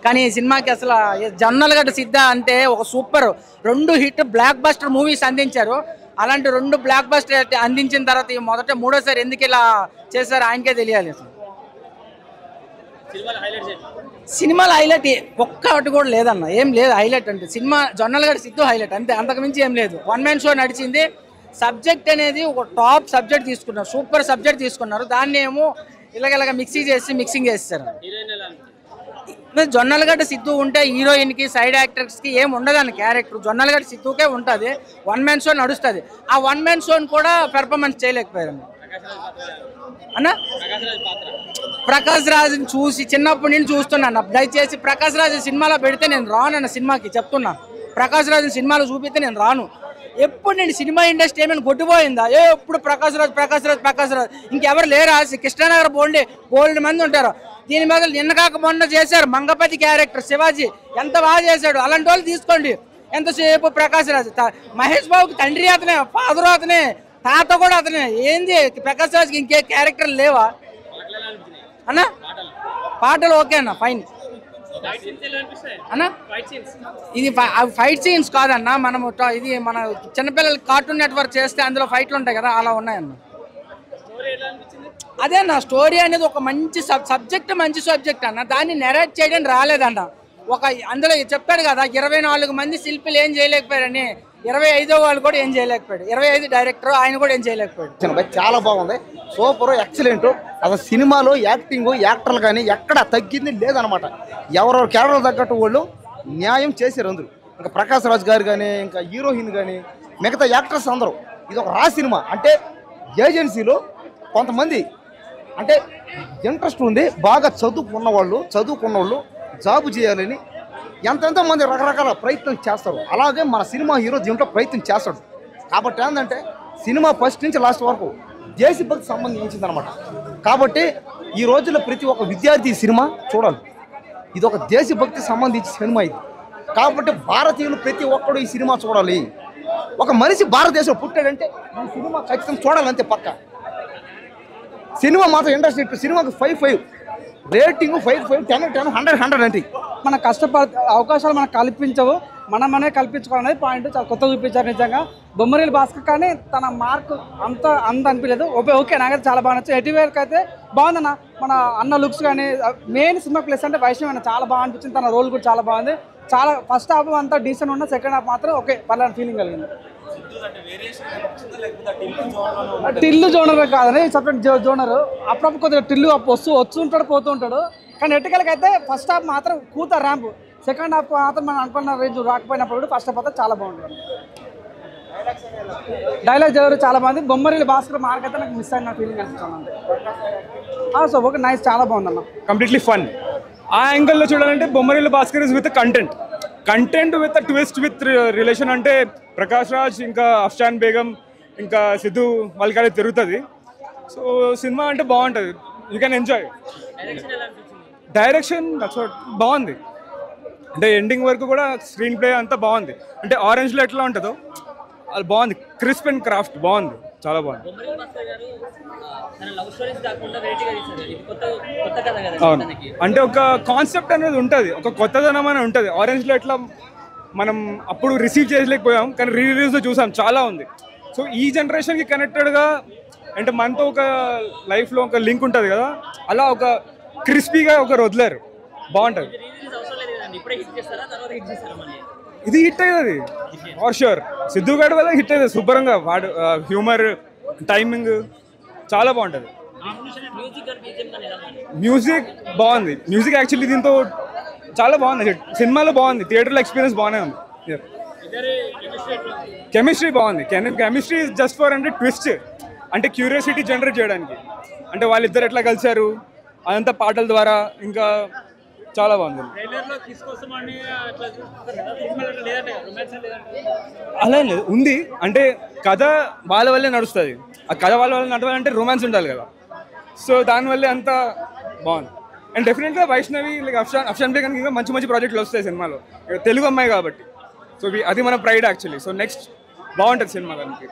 కానీ ఈ సినిమాకి అసలు జొన్నలగడ్డ సిద్ధ అంటే ఒక super 2 hit block buster movies అందించారు. అలాంటి 2 బ్లాక్ బస్టర్ అందించిన తర్వాత ఈ మూడోసారి ఎందుకు ఇలా చేశారు ఆయనకే తెలియాలి. అసలు సినిమాలో హైలైట్ ఒక్కటి కూడా లేదన్న, ఏం లేదు హైలైట్ అంటే. సినిమా జొన్నలగడ్డ సిద్ధు హైలైట్ అంతే, అంతకుమించి ఏం లేదు. 1 మ్యాన్ షో నడిచింది. సబ్జెక్ట్ అనేది ఒక టాప్ సబ్జెక్ట్ తీసుకున్నారు, సూపర్ సబ్జెక్ట్ తీసుకున్నారు. దాన్ని ఏమో ఇలాగ మిక్సింగ్ చేస్తారు. జొన్నలగడ్డ సిద్ధు ఉంటే హీరోయిన్కి సైడ్ యాక్టర్స్కి ఏం ఉండదు క్యారెక్టర్. జొన్నలగడ్డ సిద్ధుకే ఉంటుంది. 1 మ్యాన్ షో నడుస్తుంది. ఆ 1 మ్యాన్ షోని కూడా పెర్ఫార్మెన్స్ చేయలేకపోయారు అన్న. ప్రకాష్ రాజ్ని చూసి చిన్నప్పటి నుంచి చూస్తున్నాను. దయచేసి ప్రకాష్ రాజ్ సినిమాలో పెడితే నేను రాను అన్న, సినిమాకి చెప్తున్నా. ప్రకాష్ రాజ్ సినిమాలో చూపిస్తే నేను రాను. ఎప్పుడు నేను సినిమా ఇండస్ట్రీ ఏమైనా కొట్టిపోయిందా? ఎప్పుడు ప్రకాష్ రాజ్ ఇంకెవరు లేరా? కృష్ణానగర్ బోల్డ్ మంది ఉంటారు. దీని మీద నిన్న కాక మొన్న చేశారు మంగపతి క్యారెక్టర్ శివాజీ, ఎంత బాగా చేశాడు. అలాంటి వాళ్ళు తీసుకోండి. ఎంతసేపు ప్రకాష్ రాజ్. మహేష్ బాబుకి తండ్రి అతనే, ఫాదరు అతనే, తాత కూడా అతనే. ఏంది ప్రకాష్ రాజ్కి ఇంకే క్యారెక్టర్ లేవా అన్న? పాటలు ఓకే అన్న, ఫైన్ అన్న. ఇది ఫైట్ సీన్స్ కాదన్న, మనము ఇది మన చిన్నపిల్లలు కార్టూన్ నెట్వర్క్ చేస్తే అందులో ఫైట్లు ఉంటాయి కదా, అలా ఉన్నాయన్న. అదే అన్న, స్టోరీ అనేది ఒక మంచి మంచి సబ్జెక్ట్ అన్న. దాన్ని నెరేట్ చేయడం రాలేదన్న. అందులో చెప్పాడు కదా 24 మంది శిల్పులు ఏం చేయలేకపోయారని. 25వ వాళ్ళు కూడా ఏం చేయలేకపోయాడు. 25 డైరెక్టర్ ఆయన కూడా ఏం చేయలేకపోయాడు. చాలా బాగుంది, సూపర్, ఎక్సలెంట్. అసలు సినిమాలో యాక్టింగ్ యాక్టర్లు కానీ ఎక్కడ తగ్గింది లేదనమాట. ఎవరెవరు క్యారెక్టర్ తగ్గట్టు వాళ్ళు న్యాయం చేశారు అందరూ. ఇంకా ప్రకాష్ రాజ్ గారు కానీ, ఇంకా హీరోయిన్ కానీ, మిగతా యాక్టర్స్ అందరూ. ఇది ఒక రా సినిమా. అంటే ఏజెన్సీలో కొంతమంది అంటే ఇంట్రెస్ట్ ఉంది, బాగా చదువుకున్న వాళ్ళు జాబు చేయాలని ఎంతెంతో మంది రకరకాల ప్రయత్నం చేస్తారు. అలాగే మన సినిమా హీరో దీంట్లో ప్రయత్నం చేస్తాడు. కాబట్టి ఏంటంటే సినిమా ఫస్ట్ నుంచి లాస్ట్ వరకు దేశభక్తి సంబంధించింది అనమాట. కాబట్టి ఈ రోజుల్లో ప్రతి ఒక్క విద్యార్థి ఈ సినిమా చూడాలి. ఇది ఒక దేశభక్తి సంబంధించిన సినిమా ఇది. కాబట్టి భారతీయులు ప్రతి ఒక్కడు ఈ సినిమా చూడాలి. ఒక మనిషి భారతదేశంలో పుట్టాడంటే ఈ సినిమా ఖచ్చితంగా చూడాలంతే పక్క. సినిమా మాత్రం ఇండస్ట్రీ సినిమాకి 5 రేటింగ్ 5 10 100 అంటే మన అవకాశాలు మనకు కల్పించవు, మనమనే కల్పించుకోవాలనేది పాయింట్. చాలా కొత్త చూపించారు నిజంగా. బొమ్మరీలు భాస్కర్ కానీ తన మార్క్ అంత అనిపించలేదు. ఓకే నాకైతే చాలా బాగా నచ్చింది. ఎటువేర్కి అయితే బాగుందన్న. మన అన్న లుక్స్ కానీ మెయిన్ సినిమా ప్లస్ అంటే వైష్ణవి అన్న చాలా బాగా అనిపించింది. తన రోల్ కూడా చాలా బాగుంది. చాలా ఫస్ట్ హాఫ్ అంతా డీసెంట్ ఉన్న, సెకండ్ హాఫ్ మాత్రం ఓకే పర్లేదు ఫీలింగ్ కలిగింది. టిల్లు జోనర్ కాదని సపరేట్ జోనర్. అప్పుడప్పుడు కొద్దిగా టిల్లు వస్తుంటాడు పోతూ ఉంటాడు. కానీ ఎట్టుకలకైతే ఫస్ట్ హాఫ్ మాత్రం ర్యాంప్, సెకండ్ హాఫ్ మాత్రం మనం అనుకున్న రేంజ్ రాకపోయినప్పుడు ఫస్ట్ హాఫ్ అయితే చాలా బాగుంటుంది. డైలాగ్ ఎవరు చాలా బాగుంది. బొమ్మరీలు భాస్కర్ మార్క్ అయితే నాకు మిస్ అయిన ఫీలింగ్ అనిపిస్తుంది. సో ఓకే నైస్, చాలా బాగుందన్న. Completely fun. ఆ యాంగిల్లో చూడాలంటే Bommarillu Bhaskar is with content with twist with relation. అంటే ప్రకాష్ రాజ్ ఇంకా అఫ్షాన్ బేగం ఇంకా సిద్ధు వాళ్ళకి తిరుగుతుంది. సో సినిమా అంటే బాగుంటుంది, యూ కెన్ ఎంజాయ్. డైరెక్షన్ బాగుంది. అంటే ఎండింగ్ వరకు కూడా స్క్రీన్ ప్లే అంతా బాగుంది. అంటే ఆరెంజ్లో ఎట్లా ఉంటుందో అది బాగుంది. క్రిస్ప్ అండ్ క్రాఫ్ట్ బాగుంది, చాలా బాగుంది. అవును, అంటే ఒక కాన్సెప్ట్ అనేది ఉంటుంది, ఒక కొత్తదనం అనేది ఉంటుంది. ఆరెంజ్లో ఎట్లా మనం అప్పుడు రిసీవ్ చేయలేకపోయాం, కానీ రిలీజ్లో చూసాం, చాలా ఉంది. సో ఈ జనరేషన్కి కనెక్టెడ్గా అంటే మనతో ఒక లైఫ్లో ఒక లింక్ ఉంటుంది కదా, అలా ఒక క్రిస్పీగా ఒకరు వదిలేరు, బాగుంటుంది. ఇది హిట్ అయ్యేది ఫర్ షూర్. సిద్ధు గారి వల్ల హిట్ అయ్యేది శుభ్రంగా. వాడు హ్యూమర్, టైమింగ్ చాలా బాగుంటుంది. మ్యూజిక్ బాగుంది. మ్యూజిక్ యాక్చువల్లీ దీంతో చాలా బాగుంది. సినిమాలో బాగుంది, థియేటర్లో ఎక్స్పీరియన్స్ బాగానే ఉంది. కెమిస్ట్రీ బాగుంది. కెమిస్ట్రీ జస్ట్ ఫర్ అంటే ట్విస్ట్, అంటే క్యూరియాసిటీ జనరేట్ చేయడానికి. అంటే వాళ్ళిద్దరు ఎట్లా కలిశారు అదంతా పాటల ద్వారా, ఇంకా చాలా బాగుంది. అలా లేదు, ఉంది. అంటే కథ వాళ్ళ వల్లే నడుస్తుంది. ఆ కథ వాళ్ళ వల్ల నడవాలంటే రొమాన్స్ ఉండాలి కదా. సో దానివల్లే అంతా బాగుంది. అండ్ డెఫినెట్గా వైష్ణవి లైక్ అఫ్షాన్ బేగన్ ఇంకా మంచి ప్రాజెక్టులు వస్తాయి సినిమాలో, తెలుగు అమ్మాయి కాబట్టి. సో అది మన ప్రైడ్ యాక్చువల్లీ. సో నెక్స్ట్ బాగుంటుంది సినిమా దానికి.